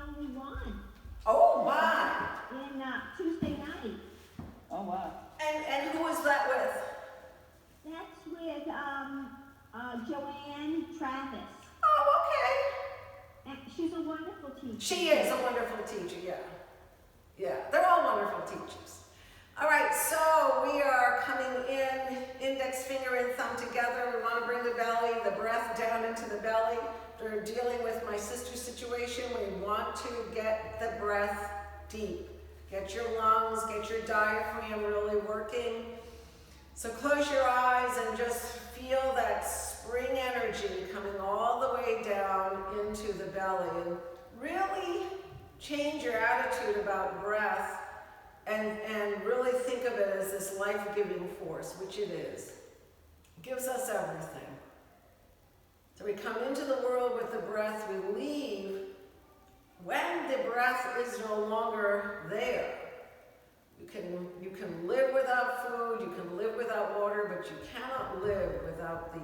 only one. Oh, my. In Tuesday night. Oh, wow. And who was that with? That's with Joanne Travis. Oh, okay. And she's a wonderful teacher. She is a wonderful teacher, yeah. Yeah, they're all wonderful teachers. All right, so we are coming in, index finger and thumb together. We want to bring the belly, the breath down into the belly. We're dealing with my sister's situation. We want to get the breath deep. Get your lungs, get your diaphragm really working. So close your eyes and just feel that spring energy coming all the way down into the belly. And really change your attitude about breath and really think of it as this life-giving force, which it is. It gives us everything. So we come into the world with the breath, we leave when the breath is no longer there. You can live without food, you can live without water, but you cannot live without the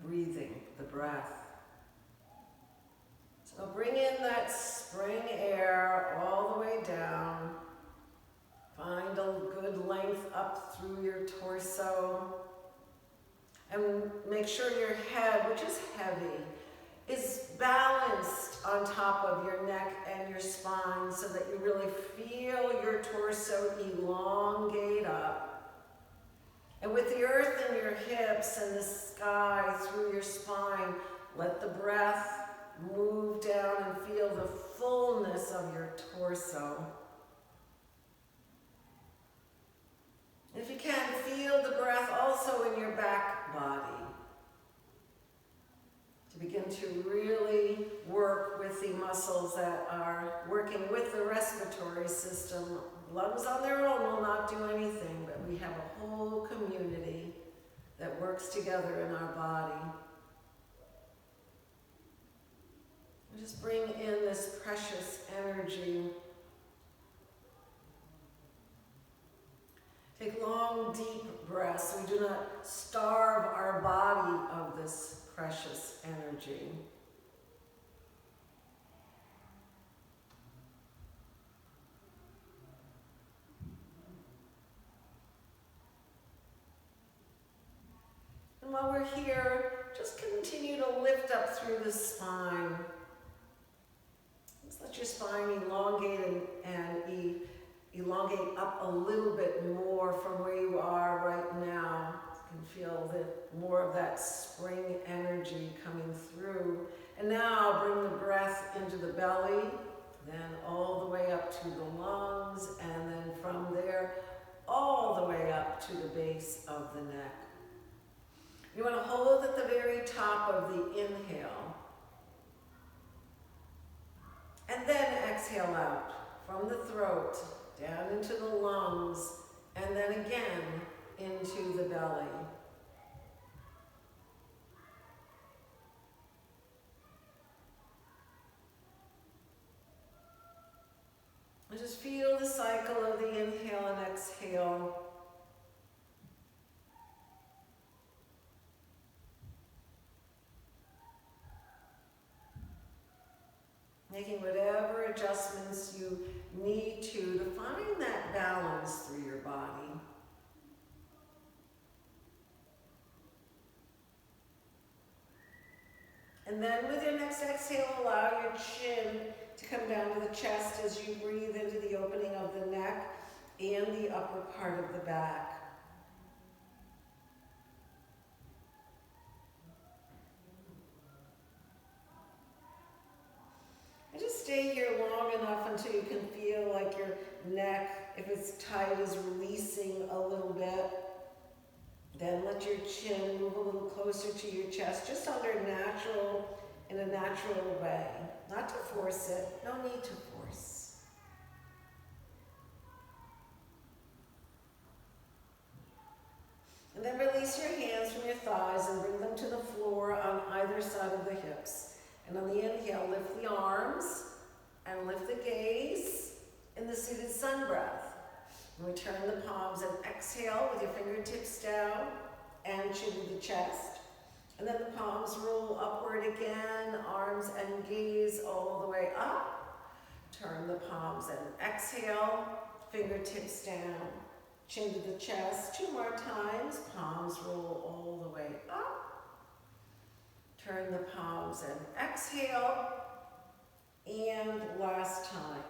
breathing, the breath. So bring in that spring air all the way down. Find a good length up through your torso. And make sure your head, which is heavy, is balanced on top of your neck and your spine so that you really feel your torso elongate up. And with the earth in your hips and the sky through your spine, let the breath move down and feel the fullness of your torso. If you can, feel the breath also in your back body. To begin to really work with the muscles that are working with the respiratory system. Lungs on their own will not do anything, but we have a whole community that works together in our body. And just bring in this precious energy. Take long, deep breaths. We do not starve our body of this precious energy. And while we're here, just continue to lift up through the spine. Just let your spine elongate and elongate up a little bit more from where you are right now. You can feel more of that spring energy coming through. And now bring the breath into the belly, then all the way up to the lungs, and then from there all the way up to the base of the neck. You want to hold at the very top of the inhale. And then exhale out from the throat, down into the lungs, and then again into the belly. And just feel the cycle of the inhale and exhale. Making whatever adjustments you need to find that balance through your body. And then with your next exhale, allow your chin to come down to the chest as you breathe into the opening of the neck and the upper part of the back. And just stay here long enough until you can feel like your neck, if it's tight, is releasing a little bit. Then let your chin move a little closer to your chest, just in a natural way. Not to force it, no need to force. And then release your hands from your thighs and bring them to the floor on either side of the hips. And on the inhale, lift the arms and lift the gaze in the seated sun breath. And return the palms and exhale with your fingertips down and chin to the chest. And then the palms roll upward again, arms and gaze all the way up Turn the palms and exhale, fingertips down, chin to the chest. 2 more times, palms roll all the way up. Turn the palms and exhale. And last time,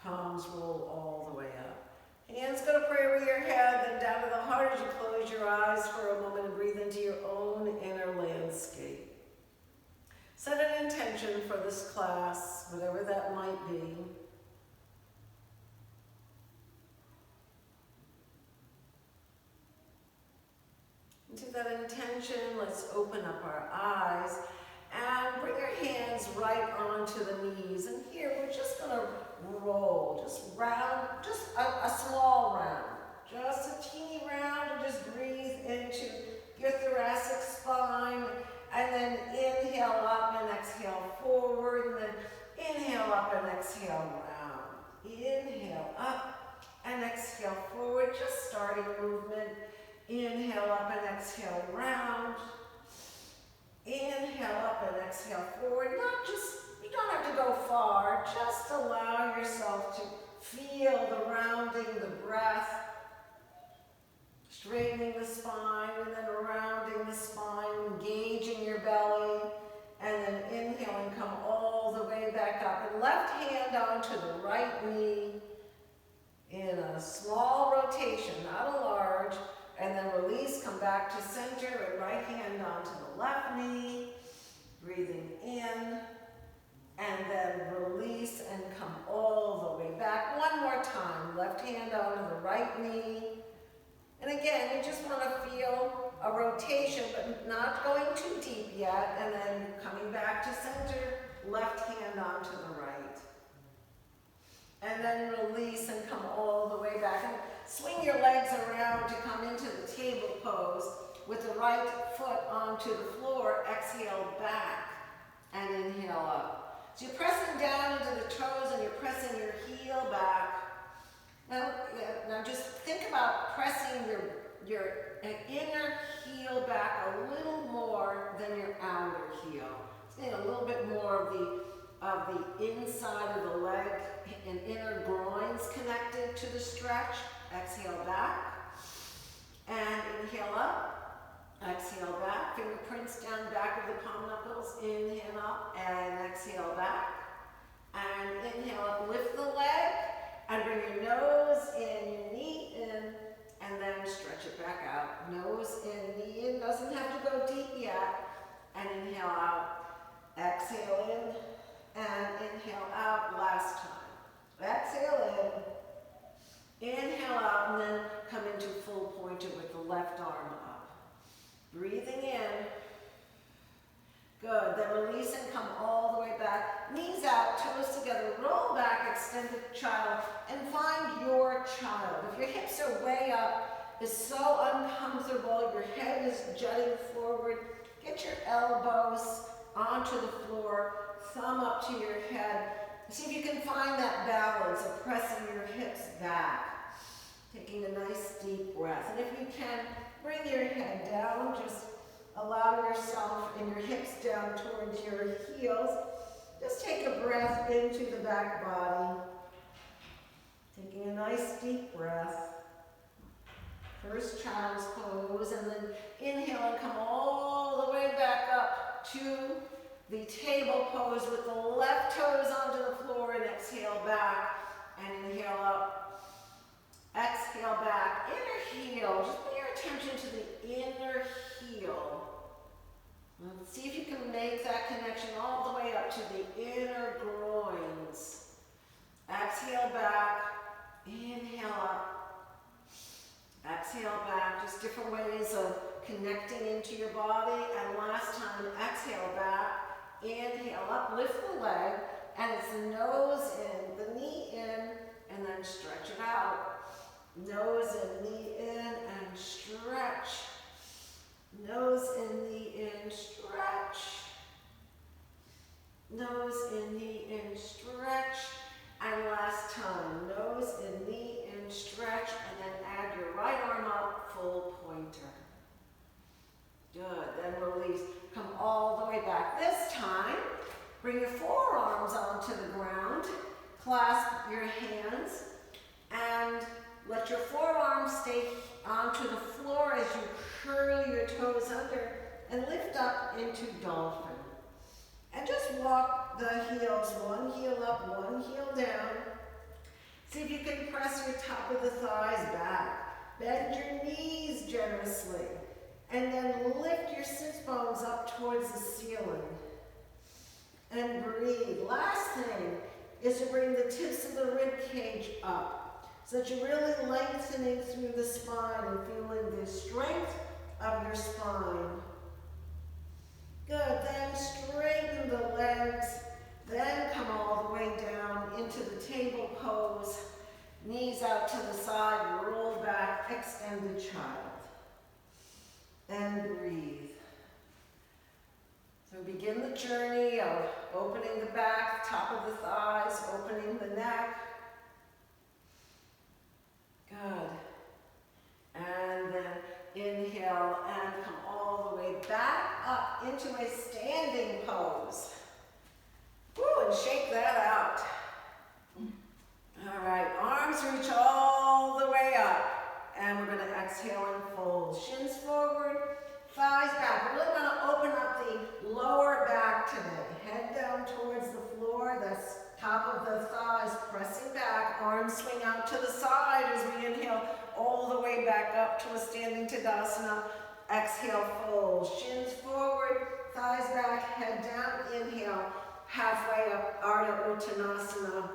palms roll all the way up. Hands go to pray over your head, then down to the heart as you close your eyes for a moment and breathe into your own inner landscape. Set an intention for this class, whatever that might be. Into that intention, let's open up our eyes and bring your hands right onto the knees. And here we're just going to roll, just round, just a small round. Just a teeny round, and just breathe into your thoracic spine. And then inhale up and exhale forward. And then inhale up and exhale round. Inhale up and exhale forward. Just starting movement. Inhale up and exhale round. Inhale up and exhale forward. You don't have to go far. Just allow yourself to feel the rounding, the breath. Straightening the spine and then rounding the spine, engaging your belly, and then inhaling, come all the way back up. And left hand onto the right knee in a small rotation, not a large, and then release, come back to center, and right hand onto the left knee, breathing in, and then release and come all the way back. One more time, left hand onto the right knee. And again, you just want to feel a rotation, but not going too deep yet. And then coming back to center, left hand onto the right. And then release and come all the way back. And swing your legs around to come into the table pose with the right foot onto the floor. Exhale back and inhale up. So you're pressing down into the toes and you're pressing your heel back. Now just think about pressing your inner heel back a little more than your outer heel. It's getting a little bit more of the inside of the leg and inner groins connected to the stretch. Exhale back and inhale up. Exhale back. Fingerprints down back of the palm knuckles. Inhale up and exhale back. And inhale up. Lift the leg. And bring your nose in, your knee in, and then stretch it back out. Nose in, knee in. Doesn't have to go deep yet. And inhale out. Exhale in, and inhale out. Last time. Exhale in. Inhale out, and then come into full pointer with the left arm up. Breathing in. Good. Then release and come all the way back. Knees out, toes together. Roll back, extend the child, and find your child. If your hips are way up, it's so uncomfortable, your head is jutting forward, get your elbows onto the floor, thumb up to your head. See if you can find that balance of pressing your hips back. Taking a nice deep breath. And if you can, bring your head down. Just allow yourself and your hips down towards your heels. Just take a breath into the back body. Taking a nice deep breath. First child's pose, and then inhale and come all the way back up to the table pose with the left toes onto the floor, and exhale back and inhale up. Exhale back. Inner heel. Just bring your attention to the inner heel. Let's see if you can make that connection all the way up to the inner groins. Exhale back. Inhale up. Exhale back. Just different ways of connecting into your body. And last time, exhale back. Inhale up. Lift the leg. And it's the nose in, the knee in, and then stretch it out. Nose in, knee in, and stretch. Nose in, knee in, stretch. Nose in, knee in, stretch. And last time, nose in, knee in, stretch, and then add your right arm up, full pointer. Good, then release. Come all the way back. This time, bring your forearms onto the ground. clasp your hands and let your forearms stay onto the floor as you curl your toes under and lift up into dolphin. And just walk the heels, one heel up, one heel down. See if you can press your top of the thighs back. Bend your knees generously. And then lift your sits bones up towards the ceiling. And breathe. Last thing is to bring the tips of the rib cage up so that you're really lengthening through the spine and feeling the strength of your spine. Good, then straighten the legs, then come all the way down into the table pose. Knees out to the side, roll back, extend the child. And breathe. So begin the journey of opening the back, top of the thighs, opening the neck. Good. And then inhale and come all the way back up into a standing pose. Woo, and shake that out. All right, arms reach all the way up. And we're gonna exhale and fold. Shins forward, thighs back. We're really gonna open up the lower back today. Head down towards the floor, the top of the thighs pressing back. Arms swing out to the side as we inhale all the way back up to a standing Tadasana. Exhale, fold. Shins forward, thighs back, head down. Inhale, halfway up, Ardha Uttanasana.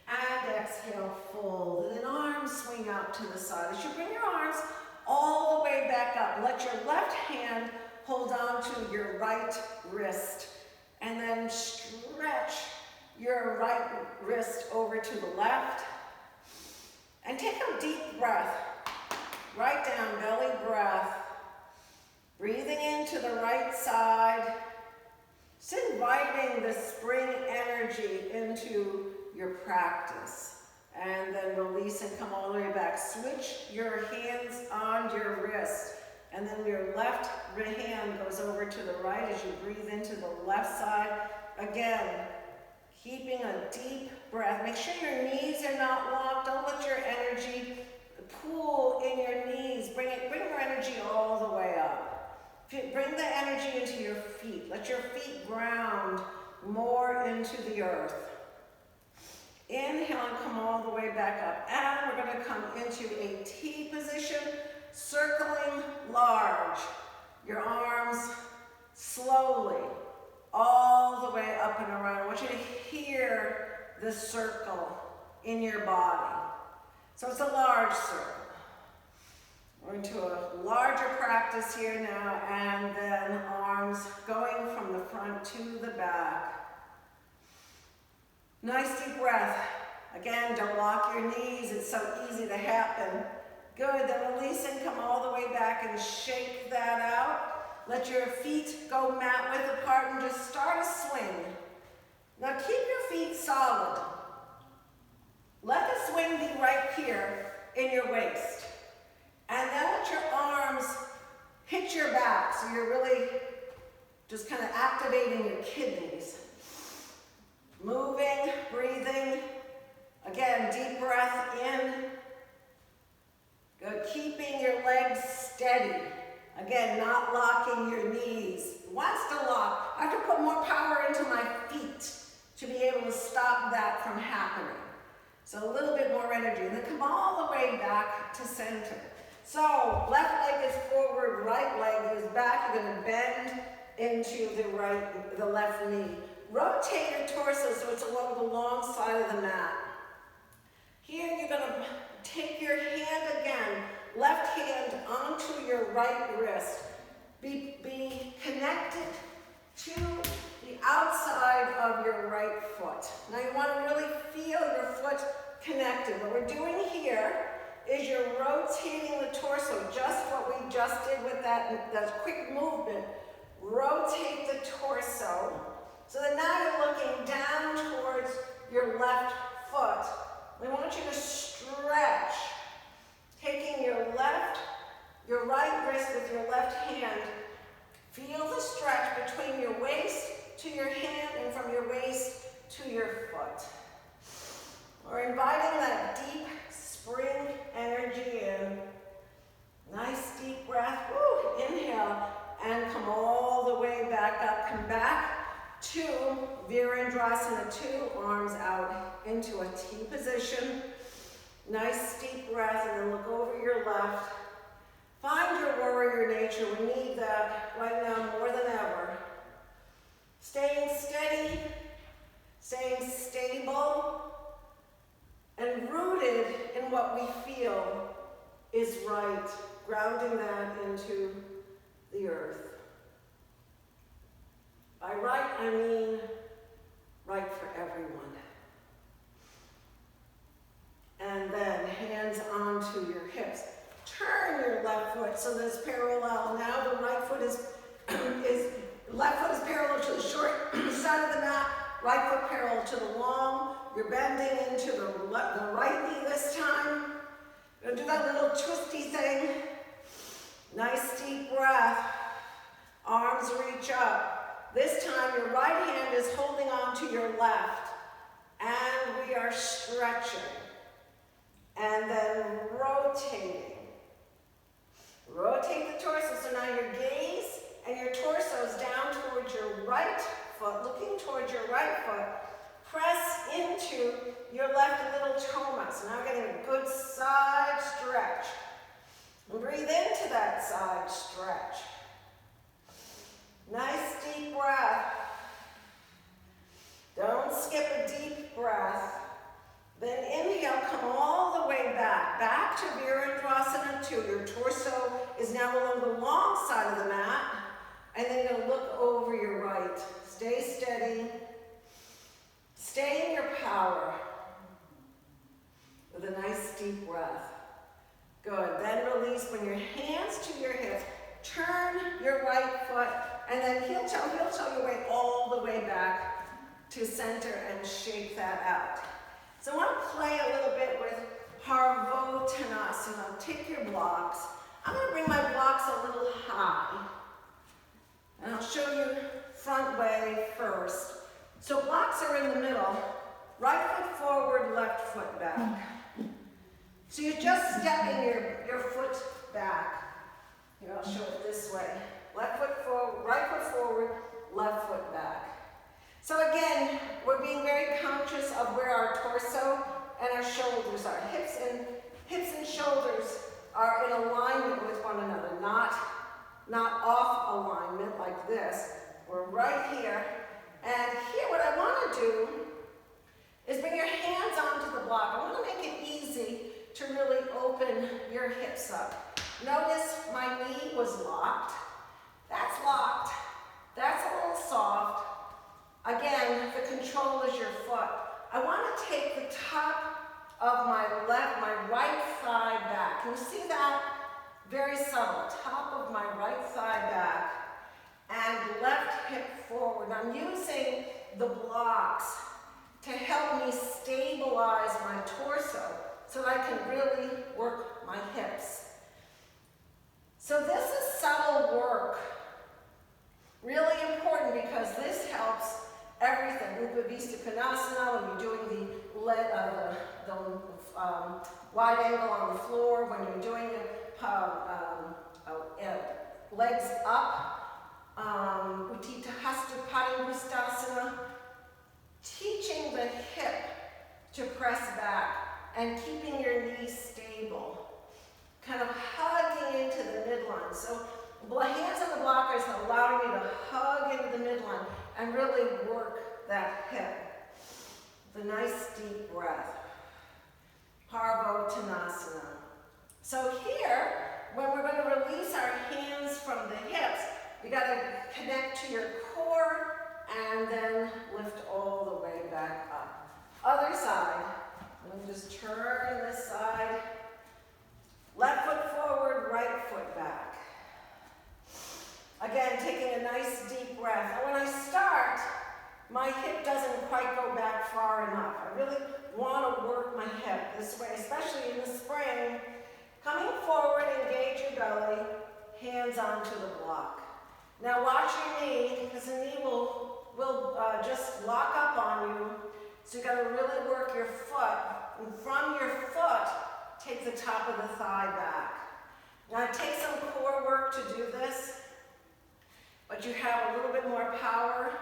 And exhale, fold. And then arms swing out to the side. As you bring your arms all the way back up, let your left hand hold on to your right wrist. And then stretch your right wrist over to the left. And take a deep breath. Right down, belly breath. Breathing into the right side. Just inviting the spring energy into your practice. And then release and come all the way back. Switch your hands on your wrist. And then your left hand goes over to the right as you breathe into the left side. Again, keeping a deep breath. Make sure your knees are not locked. Don't let your energy pool in your knees. Bring your energy all the way up. Bring the energy into your feet. Let your feet ground more into the earth. Inhale and come all the way back up. And we're going to come into a T position, circling large. Your arms slowly, all the way up and around. I want you to hear the circle in your body. So it's a large circle. We're into a larger practice here now, and then arms going from the front to the back. Nice deep breath. Again, don't lock your knees. It's so easy to happen. Good. Then release and come all the way back and shake that out. Let your feet go mat width apart and just start a swing. Now keep your feet solid. Let the swing be right here in your waist. And then let your arms hit your back so you're really just kind of activating your kidneys. Moving, breathing. Again, deep breath in. Good. Keeping your legs steady. Again, not locking your knees. Wants to lock. I have to put more power into my feet to be able to stop that from happening. So a little bit more energy. And then come all the way back to center. So left leg is forward, right leg is back. You're going to bend into the left knee. Rotate your torso so it's along the long side of the mat. Here you're going to take your hand again, left hand onto your right wrist. Be connected to the outside of your right foot. Now you want to really feel your foot connected. What we're doing here is you're rotating the torso, just what we just did with that quick movement. Rotate the torso. So that now you're looking down towards your left foot. We want you to stretch, taking your right wrist with your left hand. Feel the stretch between your waist to your hand and from your waist to your foot. Virendra 2, arms out into a T position. Nice deep breath, and then look over your left. Find your warrior nature. We need that right now more than ever. Staying steady, staying stable, and rooted in what we feel is right, grounding that into the earth. By right, I mean right for everyone. And then hands onto your hips. Turn your left foot so that it's parallel. Now the right foot is left foot is parallel to the short side of the mat. Right foot parallel to the long. You're bending into the right knee this time. You're gonna do that little twisty thing. Nice deep breath. Arms reach up. This time your right hand is holding on to your left. And we are stretching. And then rotating. Rotate the torso, so now your gaze and your torso is down towards your right foot, looking towards your right foot. Press into your left little toe. So now getting a good side stretch. And breathe into that side stretch. Nice deep breath. Don't skip a deep breath. Then inhale, come all the way back. Back to Virendra 2. Your torso is now along the long side of the mat. And then you're going to look over your right. Stay steady. Stay in your power. With a nice deep breath. Good. Then release. Bring your hands to your hips. Turn your right foot. And then heel toe your way all the way back to center and shake that out. So I want to play a little bit with Parvottanasana. Take your blocks. I'm going to bring my blocks a little high. And I'll show you front way first. So blocks are in the middle. Right foot forward, left foot back. So you're just stepping your foot back. Here, I'll show it this way. Left foot forward, right foot forward, left foot back. So again, we're being very conscious of where our torso and our shoulders are. Hips and shoulders are in alignment with one another, not off alignment like this. We're right here. And here, what I want to do is bring your hands onto the block. I want to make it easy to really open your hips up. Notice my knee was locked. That's locked. That's a little soft. Again, the control is your foot. I want to take the top of my right thigh back. Can you see that? Very subtle. Top of my right thigh back and left hip forward. I'm using the blocks to help me stabilize my torso so that I can really work my hips. So this is subtle work. Really important because this helps everything. Upavista Konasana, when you're doing the wide angle on the floor, when you're doing legs up, Utthita Hasta Padangusthasana, teaching the hip to press back and keeping your knees stable, kind of hugging into the midline. So hands on the blockers allow me to hug into the midline and really work that hip. The nice deep breath. Parvottanasana. So here, when we're going to release our hands from the hips, you got to connect to your core and then lift all the way back up. Other side. Let me just turn this side. Left foot forward, right foot back. Again, taking a nice deep breath. And when I start, my hip doesn't quite go back far enough. I really want to work my hip this way, especially in the spring. Coming forward, engage your belly, hands onto the block. Now watch your knee, because the knee will just lock up on you. So you got to really work your foot. And from your foot, take the top of the thigh back. Now it takes some core work to do this, but you have a little bit more power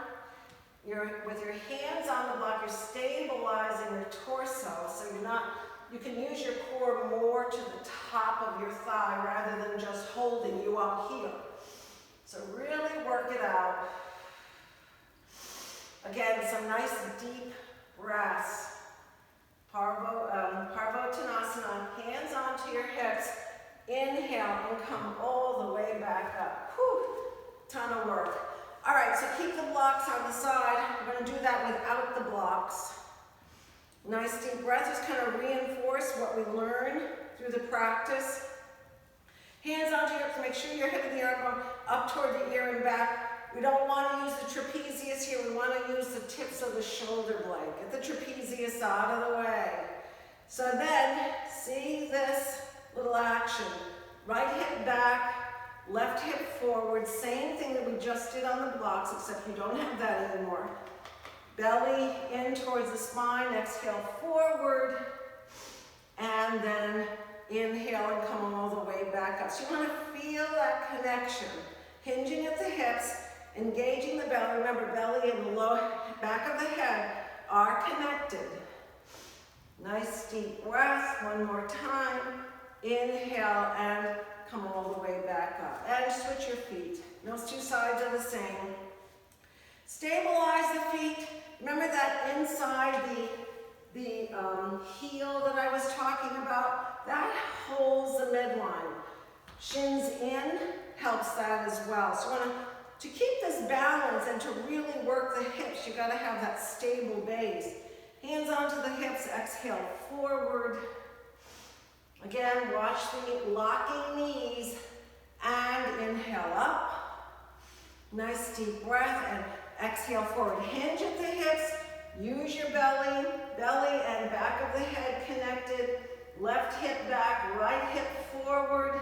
with your hands on the block, you're stabilizing your torso, so you can use your core more to the top of your thigh rather than just holding you up here. So really work it out. Again, some nice deep breaths. Parvottanasana, hands onto your hips. Inhale and come all the way back up. Whew, ton of work. All right, so keep the blocks on the side. We're going to do that without the blocks. Nice deep breath, just kind of reinforce what we learned through the practice. Hands onto your hips, make sure you're hitting the arm bone up toward the ear and back. We don't want to use the trapezius here, we want to use the tips of the shoulder blade. Get the trapezius out of the way. So then, see this little action. Right hip back, left hip forward, same thing that we just did on the blocks, except you don't have that anymore. Belly in towards the spine, exhale forward, and then inhale and come all the way back up. So you want to feel that connection. Hinging at the hips, engaging the belly. Remember, belly and the lower back of the head are connected. Nice deep breath, one more time. Inhale and come all the way back up. And switch your feet. Those two sides are the same. Stabilize the feet. Remember that inside the heel that I was talking about? That holds the midline. Shins in helps that as well. So to keep this balance and to really work the hips, you got to have that stable base. Hands onto the hips, exhale forward. Again, watch the locking knees and inhale up. Nice deep breath and exhale forward. Hinge at the hips, use your belly and back of the head connected. Left hip back, right hip forward.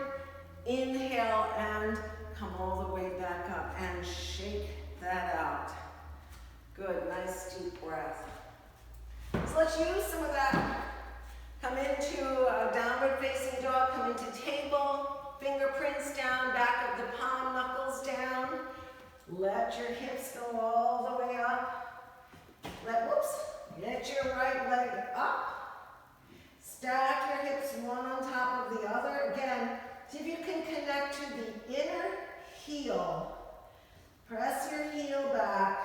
Inhale and come all the way back up and shake that out. Good, nice deep breath. So let's use some of that. Come into a downward facing dog, come into table, fingerprints down, back of the palm, knuckles down. Let your hips go all the way up. Get your right leg up. Stack your hips one on top of the other. Again, see if you can connect to the inner heel. Press your heel back.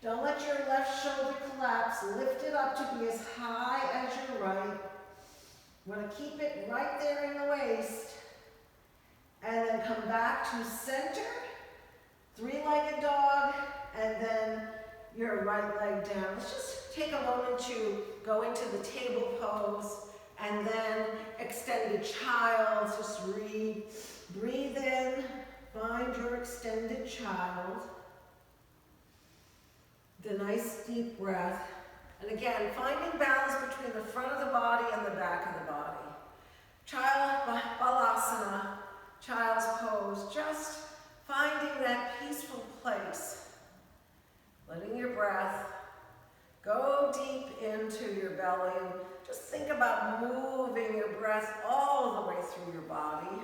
Don't let your left shoulder collapse. Lift it up to be as high as your right. You want to keep it right there in the waist. And then come back to center. Three-legged dog. And then your right leg down. Let's just take a moment to go into the table pose. And then extended child. Just breathe in. Find your extended child. The nice deep breath. And again, finding balance between the front of the body and the back of the body. Child balasana, child's pose. Just finding that peaceful place. Letting your breath go deep into your belly. And just think about moving your breath all the way through your body.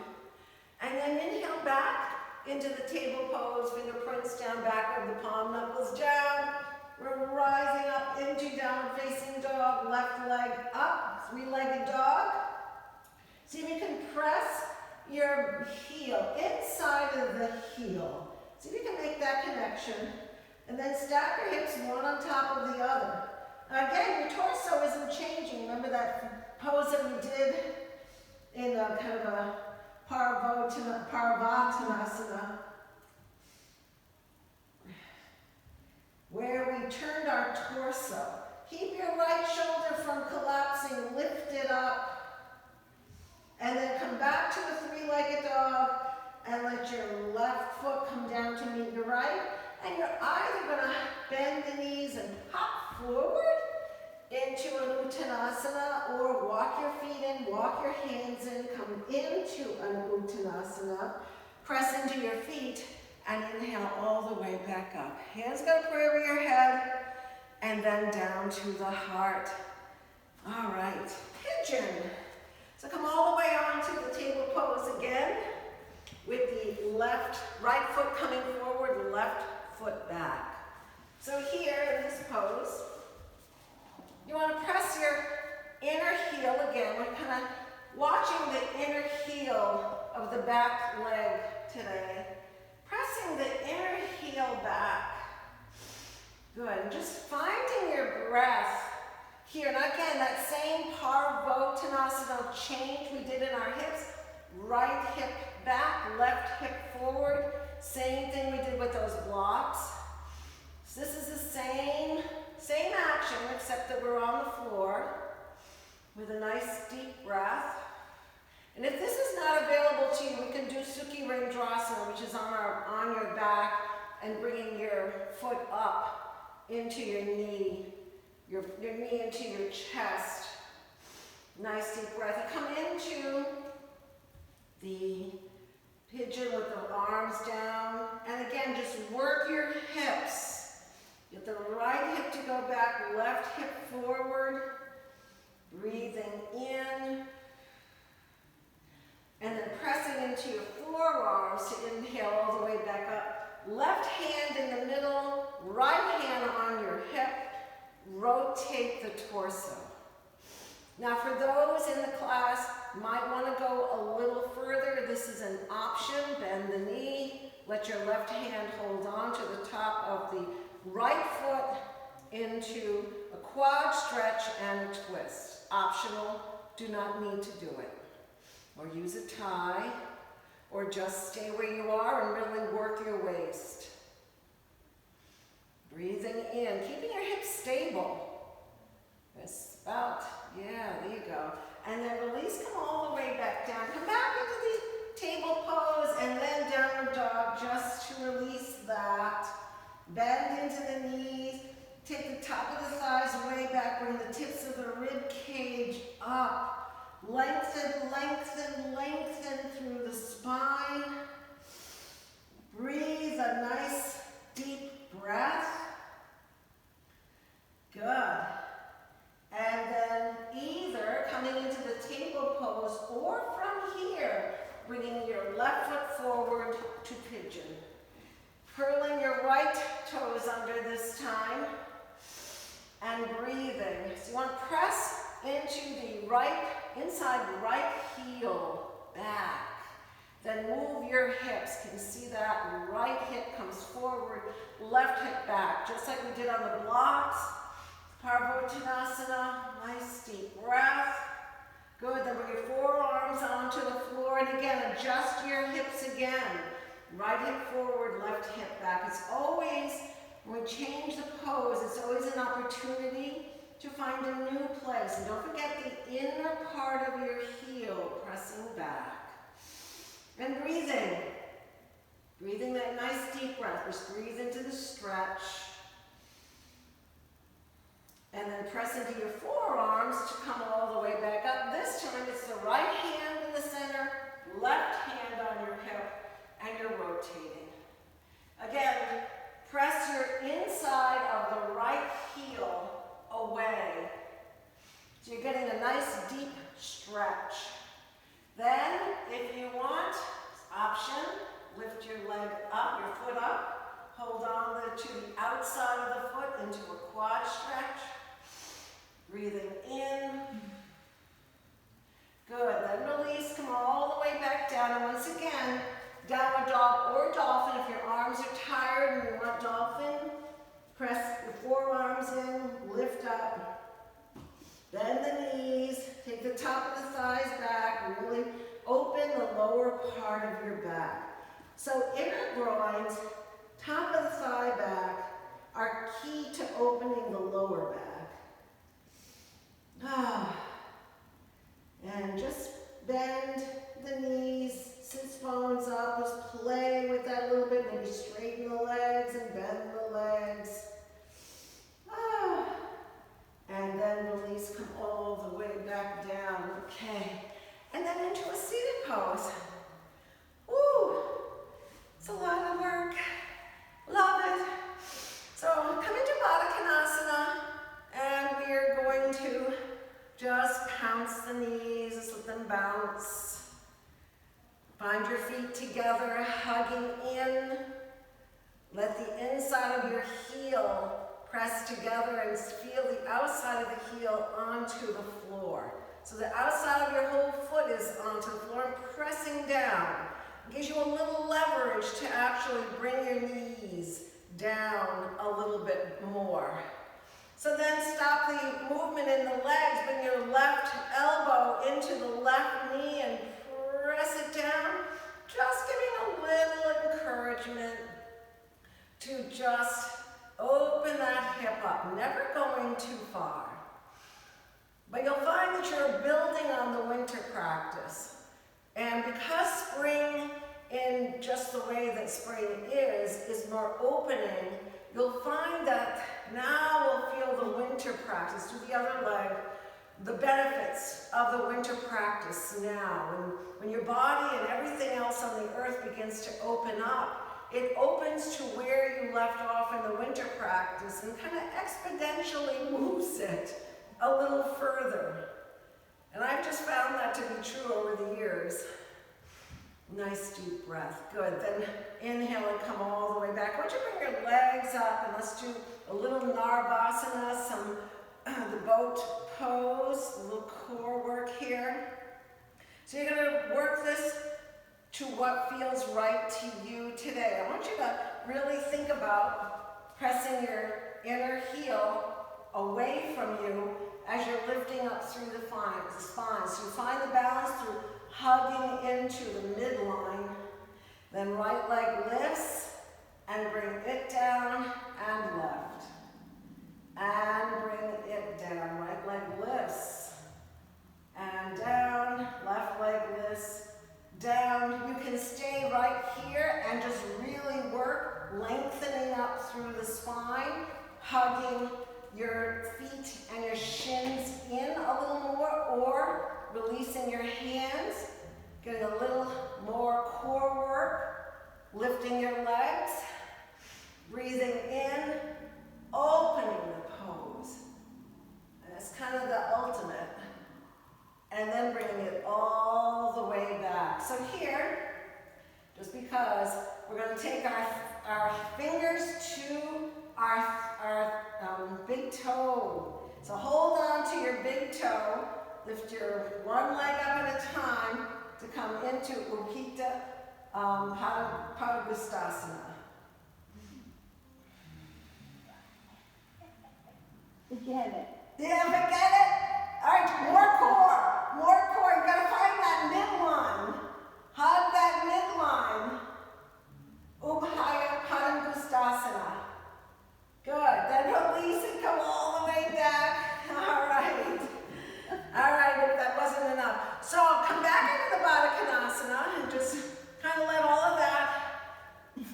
And then inhale back into the table pose, fingerprints down, back of the palm, knuckles down. We're rising up into downward facing dog, left leg up, three-legged dog. See if you can press your heel inside of the heel. See if you can make that connection. And then stack your hips one on top of the other. Now again, your torso isn't changing. Remember that pose that we did in a kind of a Parvottanasana. Where we turned our torso. Keep your right shoulder from collapsing, lift it up. And then come back to a three-legged dog and let your left foot come down to meet your right. And you're either going to bend the knees and hop forward into an Uttanasana, or walk your feet in, walk your hands in, come into an Uttanasana, press into your feet, and inhale all the way back up. Hands going to pray over your head, and then down to the heart. All right, pigeon. So come all the way onto the table pose again, with the right foot coming forward, left foot back. So here in this pose, you want to press your inner heel again. We're kind of watching the inner heel of the back leg today. Pressing the inner heel back. Good. And just finding your breath here. And again, that same Parvottanasana change we did in our hips. Right hip back, left hip forward. Same thing we did with those blocks. So this is the same action, except that we're on the floor with a nice deep breath. And if this is not available to you, we can do Sukhi Rendrasana, which is on your back and bringing your foot up into your knee, your knee into your chest. Nice deep breath. You come into the pigeon with the arms down. And again, just work your hips. Get the right hip to go back, left hip forward. Breathing in. And then pressing into your forearms to inhale all the way back up. Left hand in the middle, right hand on your hip. Rotate the torso. Now for those in the class, might want to go a little further. This is an option. Bend the knee. Let your left hand hold on to the top of the right foot into a quad stretch and a twist. Optional. Do not need to do it. Or use a tie, or just stay where you are and really work your waist. Breathing in, keeping your hips stable. This about, yeah, there you go. And then release, come all the way back down. Come back into the table pose and then downward dog just to release that. Bend into the knees. Take the top of the thighs way back, bring the tips of the rib cage up. Lengthen, lengthen, lengthen through the spine. Breathe a nice deep breath. Good. And then either coming into the table pose or from here, bringing your left foot forward to pigeon. Curling your right toes under this time and breathing. So you want to press into the right, inside right heel back. Then move your hips. Can you see that? Right hip comes forward, left hip back, just like we did on the blocks. Parvottanasana, nice deep breath. Good, then bring your forearms onto the floor, and again, adjust your hips again. Right hip forward, left hip back. It's always, when we change the pose, it's always an opportunity to find a new place. And don't forget the inner part of your heel, pressing back. And breathing. Breathing that nice deep breath. Just breathe into the stretch. And then press into your forearms to come all the way back up. This time it's the right hand in the center, left hand on your hip, and you're rotating. Again, press your inside of the right heel away. So you're getting a nice deep stretch. Then, if you want, option, lift your leg up, your foot up, hold on to the outside of the foot into a quad stretch. Breathing in. Good, then release, come all the way back down, and once again, downward dog or dolphin. If your arms are tired and you want dolphin, press your forearms in, lift up, bend the knees, take the top of the thighs back, really open the lower part of your back. So inner groins, top of the thigh back, are key to opening the lower back. And just bend the knees, sit bones up, just play with that a little bit, maybe straighten the legs and bend the legs. And then release, come all the way back down, okay. And then into a seated pose. Woo, it's a lot of work, love it. So come into Baddha Konasana, and we are going to just pounce the knees, just let them bounce. Find your feet together, hugging in. Let the inside of your heel press together and feel the outside of the heel onto the floor. So the outside of your whole foot is onto the floor and pressing down. It gives you a little leverage to actually bring your knees down a little bit more. So then stop the movement in the legs, bring your left elbow into the left knee and press it down. Just giving a little encouragement to just open that hip up, never going too far. But you'll find that you're building on the winter practice. And because spring, in just the way that spring is more opening, you'll find that now we'll feel the winter practice, do the other leg, the benefits of the winter practice now. When your body and everything else on the earth begins to open up, it opens to where you left off in the winter practice and kind of exponentially moves it a little further. And I've just found that to be true over the years. Nice deep breath. Good. Then inhale and come all the way back. Why don't you bring your legs up and let's do a little Narvasana, the boat pose, a little core work here. So you're going to work this to what feels right to you today. I want you to really think about pressing your inner heel away from you as you're lifting up through the spine. So you find the balance through hugging into the midline. Then right leg lifts and bring it down and left. And bring it down. Right leg lifts and down. Left leg lifts down. You can stay right here and just really work, lengthening up through the spine, hugging your feet and your shins in a little more, or releasing your hands, getting a little more core work, lifting your legs, breathing in, opening the pose. And it's kind of the ultimate. And then bringing it all the way back. So here, just because, we're going to take our fingers to our big toe. So hold on to your big toe. Lift your one leg up at a time to come into Utthita Padangusthasana. Did you have it? Yeah, forget it. All right, more core. More core. You gotta find that midline. Hug that midline. Ubhaya Padangusthasana. Good. Then release and come all the way back. All right. All right, if that wasn't enough. So come back into the Baddha Konasana and just kind of let all of that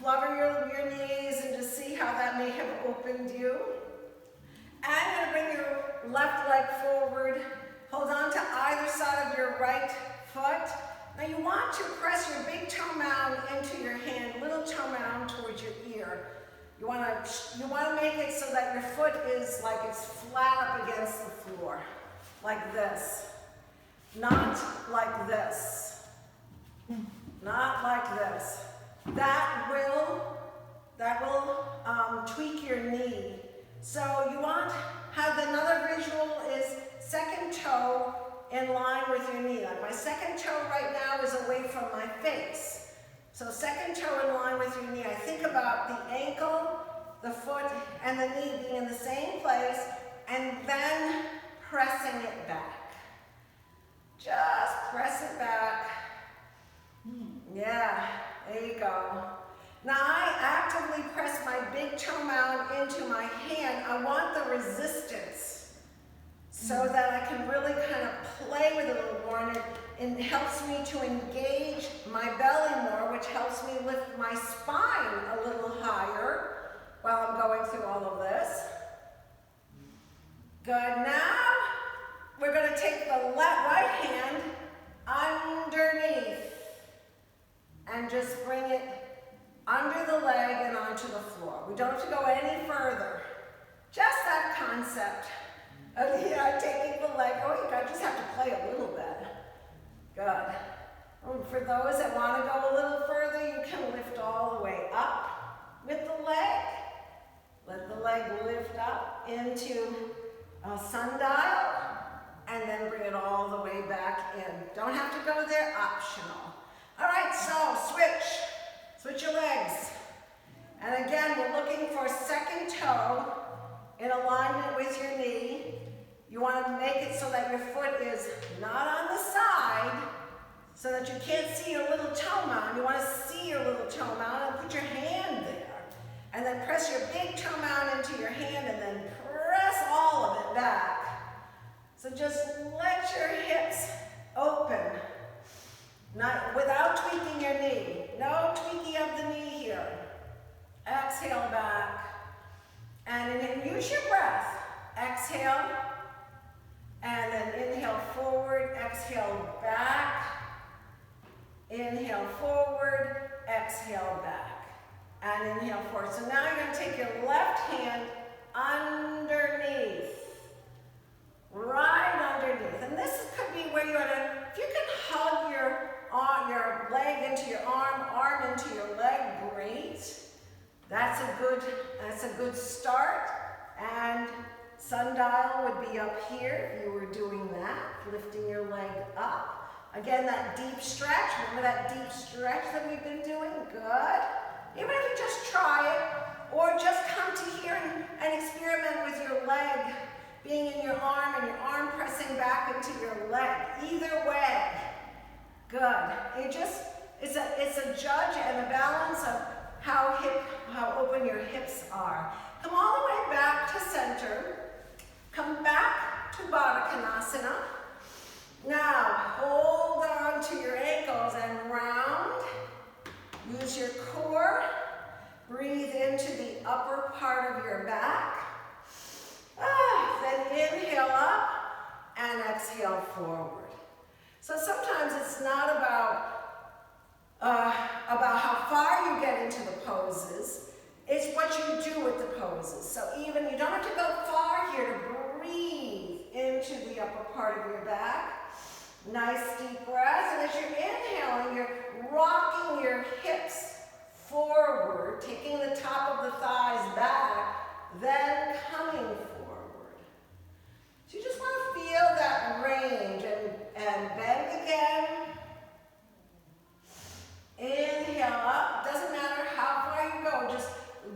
flutter your knees and just see how that may have opened you. And you're going to bring your left leg forward. Hold on to either side of your right foot. Now you want to press your big toe mound into your hand, little toe mound towards your ear. You want to make it so that your foot is like it's flat up against the floor, like this. Not like this. Not like this. That will tweak your knee. So you want, have another visual is second toe in line with your knee. Like my second toe right now is away from my face. So second toe in line with your knee. I think about the ankle, the foot, and the knee being in the same place, and then pressing it back. Just press it back. Yeah, there you go. Now I actively press my big toe mound into my hand. I want the resistance so that I can really kind of play with it a little more, and it helps me to engage my belly more, which helps me lift my spine a little higher while I'm going through all of this. Good. Now we're going to take the right hand underneath and just bring it under the leg and onto the floor. We don't have to go any further. Just that concept of taking the leg. Oh, you just have to play a little bit. Good. And for those that want to go a little further, you can lift all the way up with the leg. Let the leg lift up into a sundial, and then bring it all the way back in. Don't have to go there, optional. All right, so switch your legs. And again, we're looking for second toe in alignment with your knee. You want to make it so that your foot is not on the side, so that you can't see your little toe mound. You want to see your little toe mound and put your hand there. And then press your big toe mound into your hand and then press all of it back. So just let your hips open, not without tweaking your knee. No tweaking of the knee here. Exhale back. And then use your breath. Exhale. And then inhale forward, exhale back. Inhale forward, exhale back. And inhale forward. So now you're going to take your left hand underneath. Right underneath. And this could be where you want to, if you can hug your leg into your arm into your leg, great. That's a good start. And sundial would be up here if you were doing that, lifting your leg up. Again, that deep stretch. Remember that deep stretch that we've been doing? Good. Even if you just try it, or just come to here and experiment with your leg being in your arm and your arm pressing back into your leg. Either way. Good. It's a judge and a balance of how open your hips are. Come all the way back to center. Come back to Baddha Konasana. Now, hold on to your ankles and round. Use your core. Breathe into the upper part of your back. Then inhale up and exhale forward. So sometimes it's not about how far you get into the poses. It's what you do with the poses. So even you don't have to go far here to breathe into the upper part of your back. Nice deep breath. And as you're inhaling, you're rocking your hips forward, taking the top of the thighs back, then coming forward. So you just want to feel that range and bend again. Inhale up. Doesn't matter how far you go, just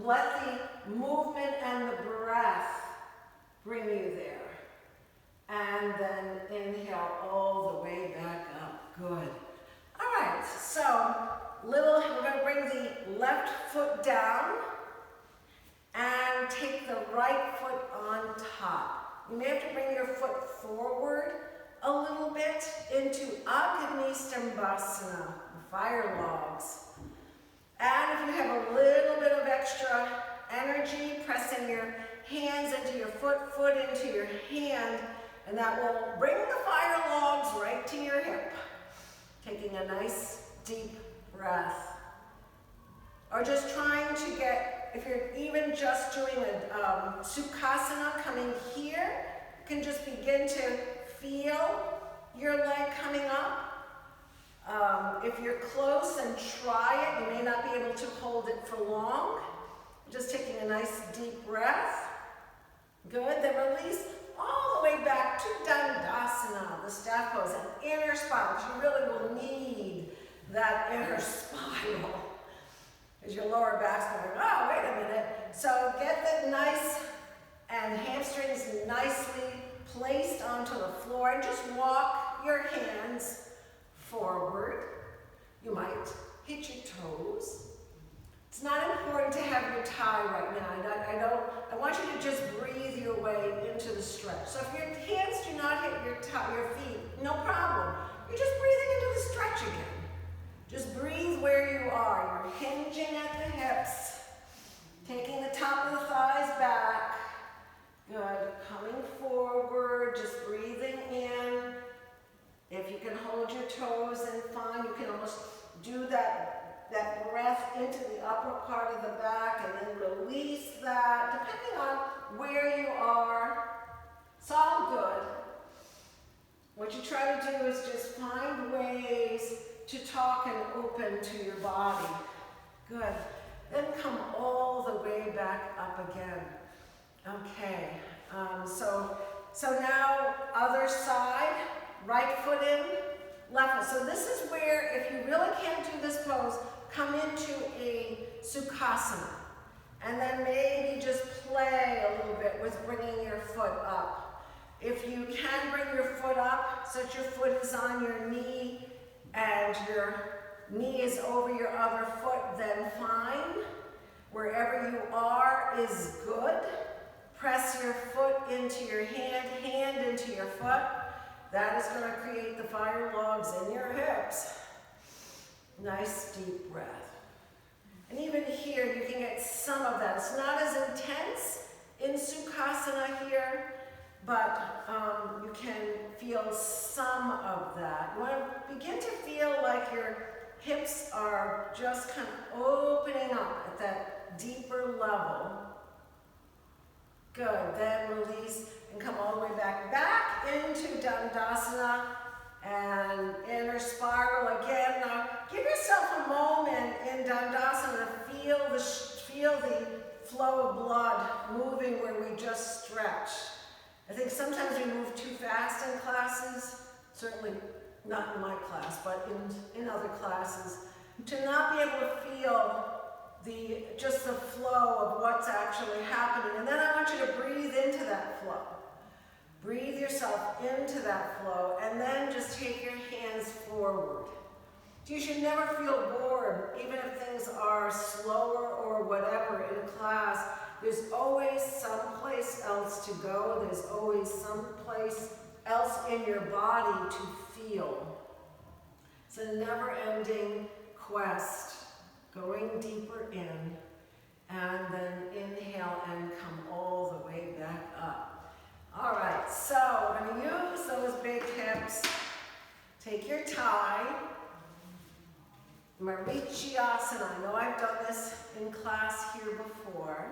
let the movement and the breath bring you there. And then inhale all the way back up. Good. All right, so we're going to bring the left foot down and take the right foot on top. You may have to bring your foot forward a little bit into Agni Stambhasana, fire logs. And if you have a little bit of extra energy, pressing your hands into your foot into your hand, and that will bring the fire logs right to your hip. Taking a nice deep breath. Or just trying to get, if you're even just doing a Sukhasana coming here, you can just begin to feel your leg coming up. If you're close and try it, you may not be able to hold it for long. Just taking a nice deep breath. Good, then release all the way back to Dandasana, the staff pose, an inner spiral. You really will need that inner spiral. As your lower back's going, oh, wait a minute. So get that nice, and hamstrings nicely placed onto the floor, and just walk your hands forward. You might hit your toes. It's not important to have your tie right now. I want you to just breathe your way into the stretch. So if your hands do not hit your feet, no problem. You're just breathing into the stretch again. Just breathe where you are. You're hinging at the hips, taking the top of the thighs back. Good. Coming forward, just breathing in. If you can hold your toes, then fine. You can almost do that breath into the upper part of the back and then release that, depending on where you are. It's all good. What you try to do is just find ways to talk and open to your body. Good. Then come all way back up again. Okay, so now other side, right foot in, left foot. So this is where, if you really can't do this pose, come into a Sukhasana. And then maybe just play a little bit with bringing your foot up. If you can bring your foot up so that your foot is on your knee and your knee is over your other foot, then fine. Wherever you are is good. Press your foot into your hand, hand into your foot. That is going to create the fire logs in your hips. Nice deep breath. And even here, you can get some of that. It's not as intense in Sukhasana here, but you can feel some of that. You want to begin to feel like your hips are just kind of opening up at that deeper level. Good. Then release and come all the way back into Dandasana and inner spiral again. Now, give yourself a moment in Dandasana to feel the flow of blood moving where we just stretch. I think sometimes we move too fast in classes, certainly not in my class, but in other classes, to not be able to feel just the flow of what's actually happening. And then I want you to breathe into that flow. Breathe yourself into that flow, and then just take your hands forward. You should never feel bored, even if things are slower or whatever in class. There's always someplace else to go. There's always someplace else in your body to feel. It's a never-ending quest, going deeper in, and then inhale and come all the way back up. All right, so we're going to use those big hips. Take your tie. Marichyasana. I know I've done this in class here before,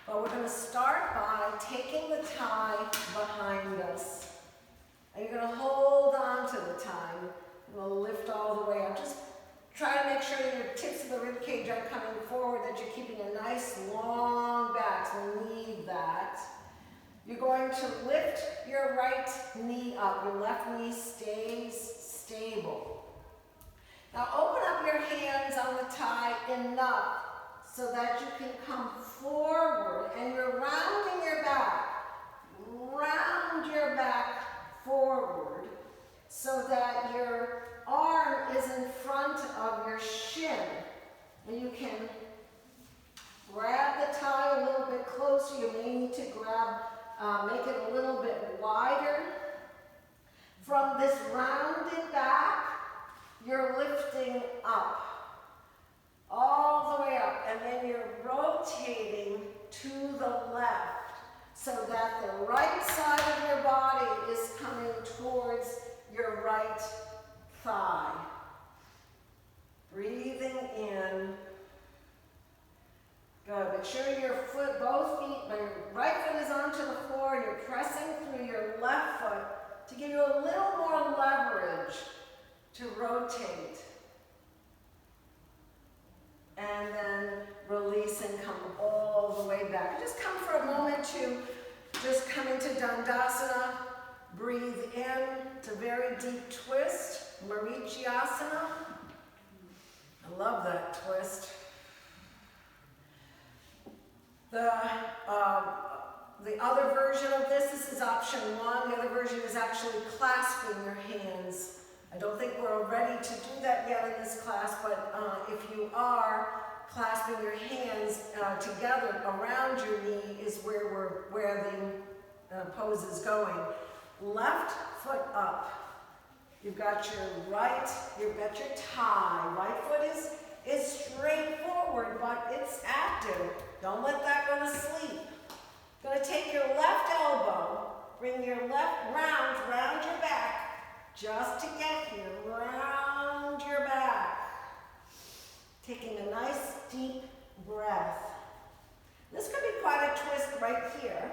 but we're going to start by taking the tie behind us. And you're going to hold on to the tie. You're going to lift all the way up. Just try to make sure that your tips of the rib cage are coming forward, that you're keeping a nice long back. So we need that. You're going to lift your right knee up. Your left knee stays stable. Now open up your hands on the tie enough so that you can come forward, and you're rounding your back. Round your back forward so that your arm is in front of your shin. And you can grab the tie a little bit closer. You may need to make it a little bit wider. From this rounded back, you're lifting up, all the way up, and then you're rotating to the left so that the right side of your body is coming towards your right thigh. Breathing in. Good. Make sure your foot, both feet, your right foot is onto the floor, and you're pressing through your left foot to give you a little more leverage to rotate. And then release and come all the way back. Just come for a moment to just come into Dandasana. Breathe in. It's a very deep twist. Marichyasana. I love that twist. The other version of this is option one. The other version is actually clasping your hands. I don't think we're ready to do that yet in this class, but if you are, clasping your hands together around your knee is where the pose is going. Left foot up. You've got your tie. Right foot is straight forward, but it's active. Don't let that go to sleep. You're going to take your left elbow, bring your left round your back, just to get here, round your back. Taking a nice deep breath. This could be quite a twist right here.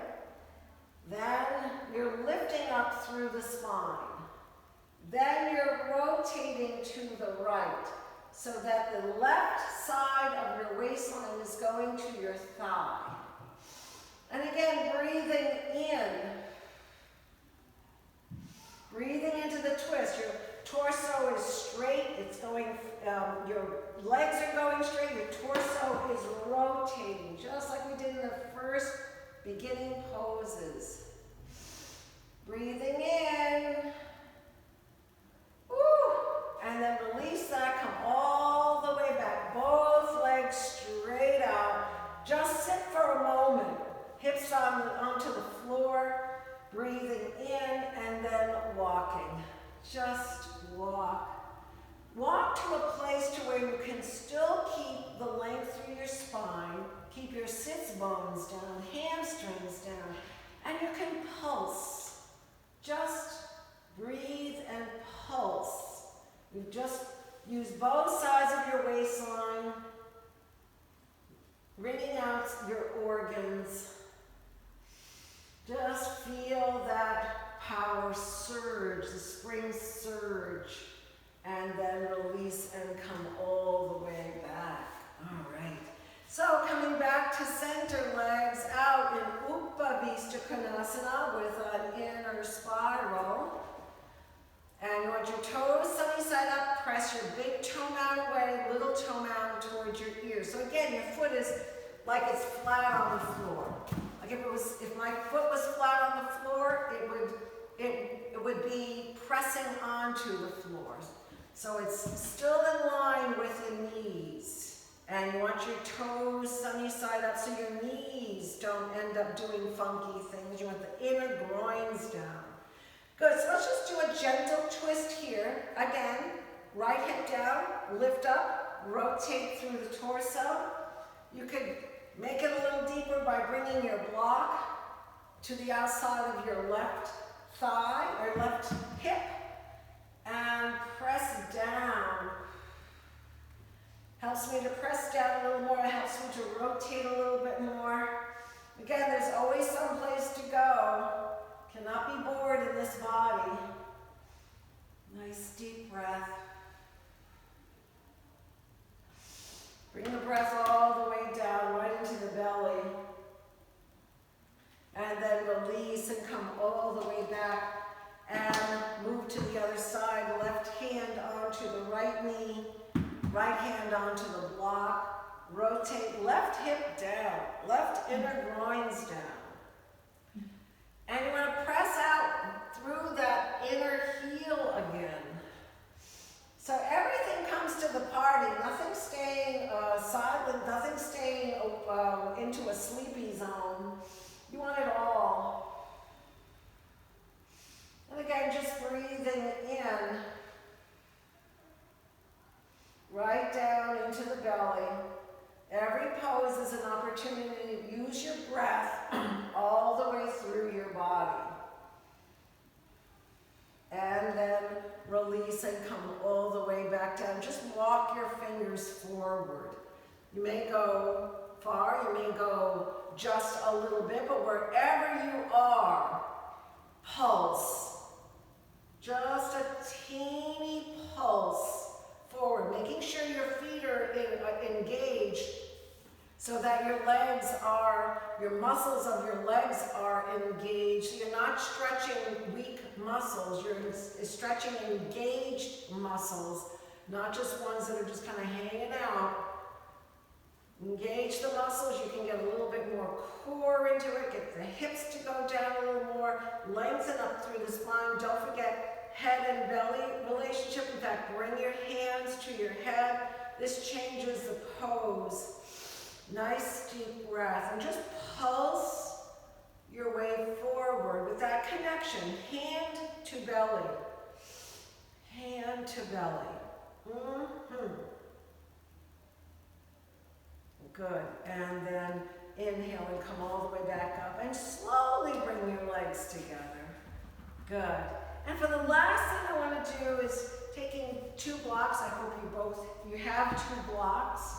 Then you're lifting up through the spine. Then you're rotating to the right. so that the left side of your waistline is going to your thigh. And again, breathing in. Breathing into the twist. Your torso is straight. It's going, your legs are going straight. Your torso is rotating, just like we did in the first beginning poses. Breathing in. Woo! And then release that. Come all the way back. Both legs straight out. Just sit for a moment. Hips onto the floor. Breathing in and then walking. Just walk. Walk to a place to where you can still keep the length through your spine. Keep your sits bones down, hamstrings down, and you can pulse. Just breathe and pulse. You've just used both sides of your waistline, wringing out your organs. Just feel that power surge, the spring surge, and then release and come all the way back. All right. So coming back to center, legs out in Upavista Konasana with an inner spiral. And you want your toes sunny side up, press your big toe mound away, little toe mound towards your ears. So again, your foot is like it's flat on the floor. Like if my foot was flat on the floor, it would be pressing onto the floor. So it's still in line with the knees. And you want your toes sunny side up so your knees don't end up doing funky things. You want the inner groins down. Good, so let's just do a gentle twist here. Again, right hip down, lift up, rotate through the torso. You could make it a little deeper by bringing your block to the outside of your left thigh or left hip and press down. Helps me to press down a little more. It helps me to rotate a little bit more. Again, there's always some place to go. Cannot be bored in this body. Nice deep breath. Bring the breath all the way down, right into the belly. And then release and come all the way back. And move to the other side. Left hand onto the right knee. Right hand onto the block. Rotate left hip down. Left inner groins down. And you want to press out through that inner heel again. So everything comes to the party. Nothing staying silent. Nothing staying into a sleepy zone. You want it all. And again, just breathing in. Right down into the belly. Every pose is an opportunity to use your breath all the way through your body. And then release and come all the way back down. Just walk your fingers forward. You may go far, you may go just a little bit, but wherever you are, pulse. Just a teeny pulse forward, making sure your feet are engaged so that your muscles of your legs are engaged. So you're not stretching weak muscles, you're stretching engaged muscles, not just ones that are just kind of hanging out. Engage the muscles, you can get a little bit more core into it, get the hips to go down a little more, lengthen up through the spine. Don't forget head and belly relationship. In fact, bring your hands to your head. This changes the pose. Nice deep breath. And just pulse your way forward with that connection. Hand to belly. Hand to belly. Good. And then inhale and come all the way back up. And slowly bring your legs together. Good. And for the last thing I want to do is taking 2 blocks. I hope you have 2 blocks.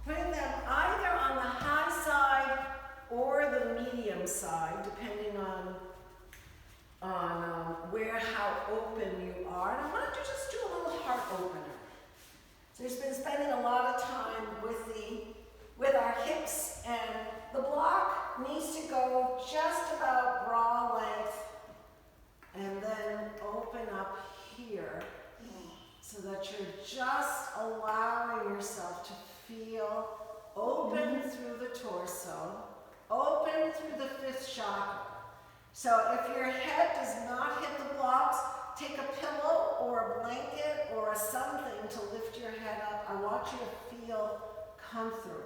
Putting them either on the high side or the medium side, depending on how open you are. And I want to just do a little heart opener. So we've been spending a lot of time with our hips, and the block needs to go just about bra length and then open up here so that you're just allowing yourself to feel open through the torso, open through the fifth chakra. So if your head does not hit the blocks, take a pillow or a blanket or a something to lift your head up. I want you to feel comfortable.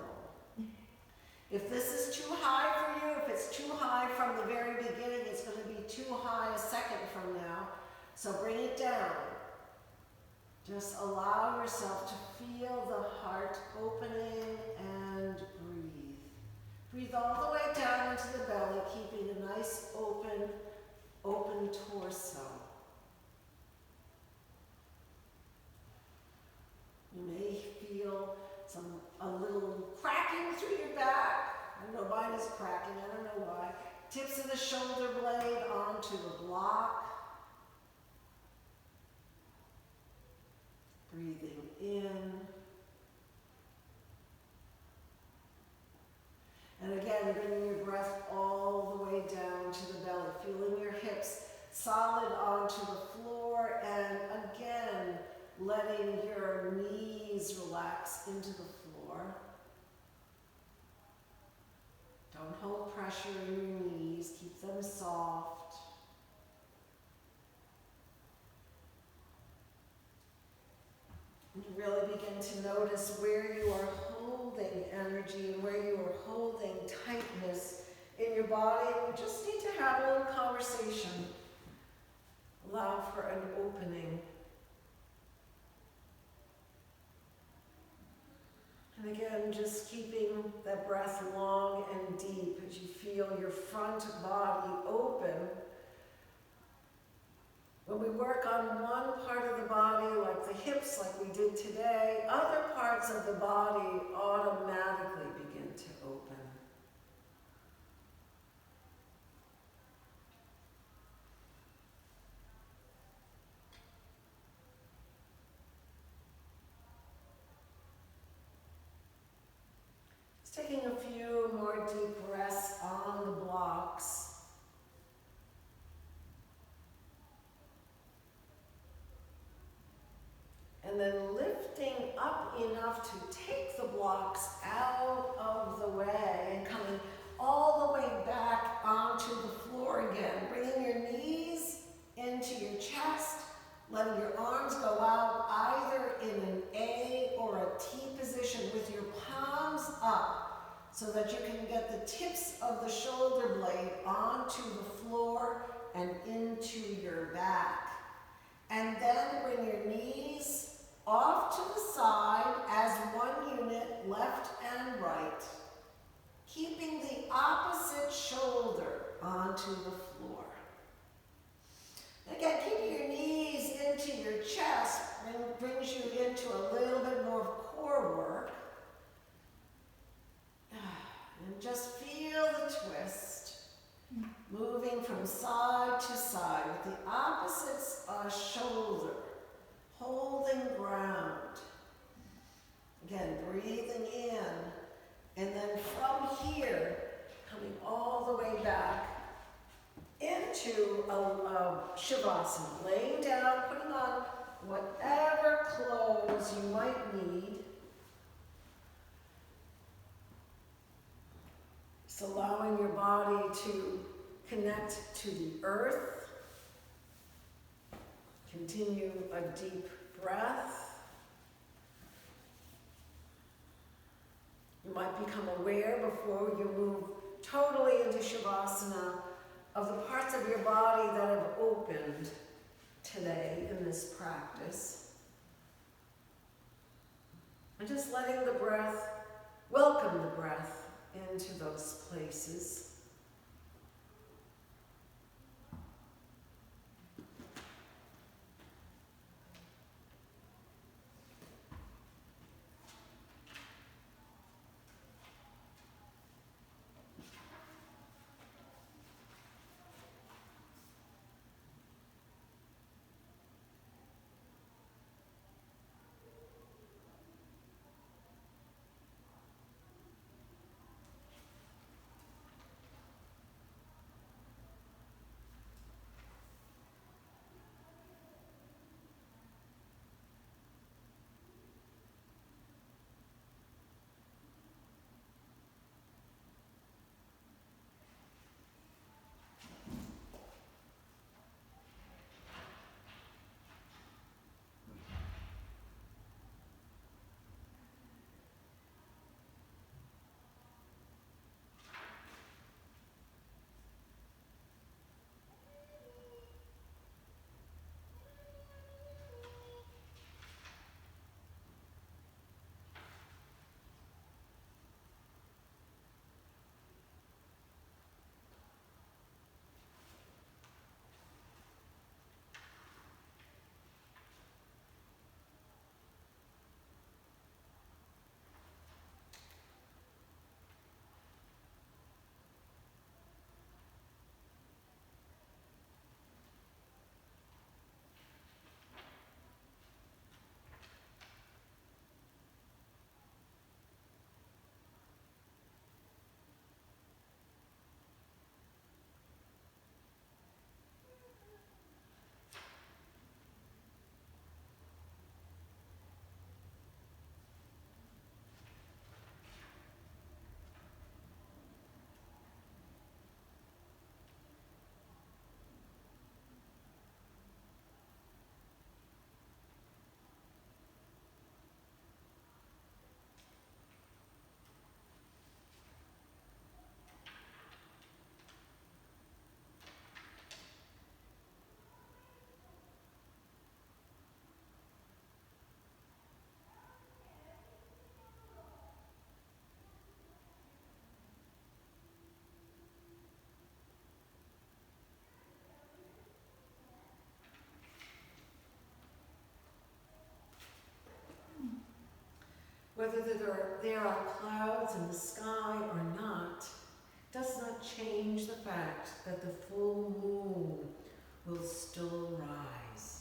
If this is too high for you, if it's too high from the very beginning, it's going to be too high a second from now. So bring it down. Just allow yourself to feel the heart opening and breathe. Breathe all the way down into the belly, keeping a nice open torso. You may feel a little cracking through your back. I know mine is cracking, I don't know why. Tips of the shoulder blade onto the block. Breathing in. And again, bringing your breath all the way down to the belly, feeling your hips solid onto the floor, and again, letting your knees relax into the floor. Don't hold pressure in your knees, keep them soft. And you really begin to notice where you are holding energy and where you are holding tightness in your body. And we just need to have a little conversation. Allow for an opening. And again, just keeping that breath long and deep as you feel your front body open. When we work on one part of the body, like the hips, like we did today, other parts of the body automatically begin to open. Just taking a few more deep breaths on the blocks. And then lifting up enough to take the blocks out of the way and coming all the way back onto the floor again. Bringing your knees into your chest, letting your arms go out either in an A or a T position with your palms up so that you can get the tips of the shoulder blade onto the floor and into your back. And then bring your knees off to the side as one unit, left and right, keeping the opposite shoulder onto the floor. Again, keeping your knees into your chest brings you into a little bit more core work. And just feel the twist, moving from side to side with the opposite shoulder. Holding ground. Again, breathing in. And then from here, coming all the way back into a Shavasana. Laying down, putting on whatever clothes you might need. Just allowing your body to connect to the earth. Continue a deep breath. You might become aware before you move totally into Shavasana of the parts of your body that have opened today in this practice. And just letting the breath, welcome the breath into those places. whether there are clouds in the sky or not does not change the fact that the full moon will still rise.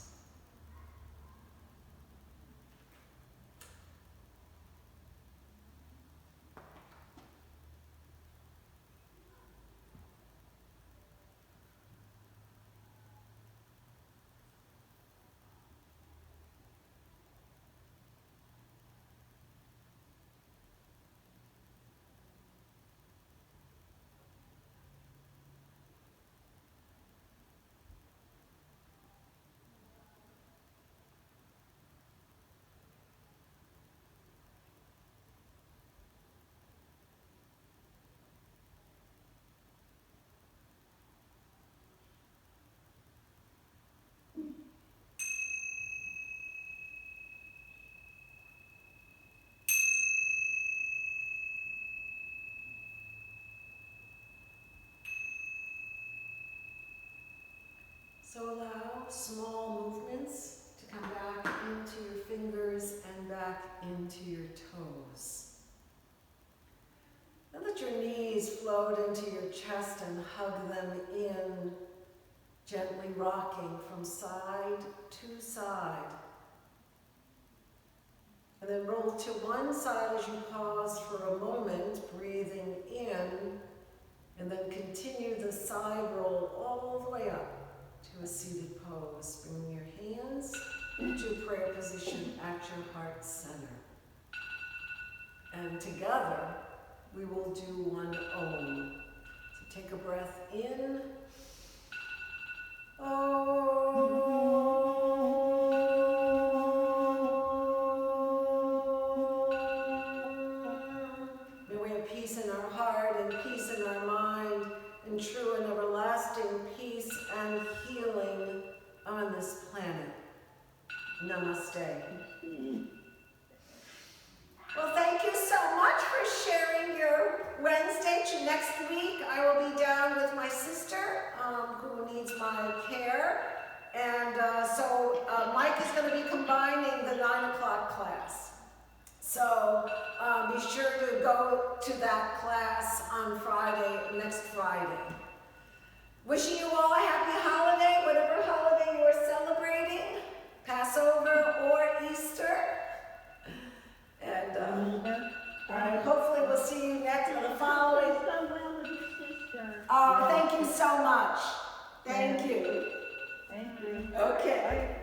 So allow small movements to come back into your fingers and back into your toes. And let your knees float into your chest and hug them in, gently rocking from side to side. And then roll to one side as you pause for a moment, breathing in, and then continue the side roll all the way up to a seated pose. Bring your hands into prayer position at your heart center. And together, we will do one Om. So take a breath in. May we have peace in our heart and peace in our mind, and true and everlasting peace and healing on this planet. Namaste. Well, thank you so much for sharing your Wednesday. Next week, I will be down with my sister who needs my care. And so Mike is going to be combining the 9 o'clock class. So be sure to go to that class on Friday, next Friday. Wishing you all a happy holiday, whatever holiday you are celebrating, Passover or Easter. And hopefully we'll see you next on the following. So well with your sister. Oh, thank you so much. Thank you. Thank you. Okay.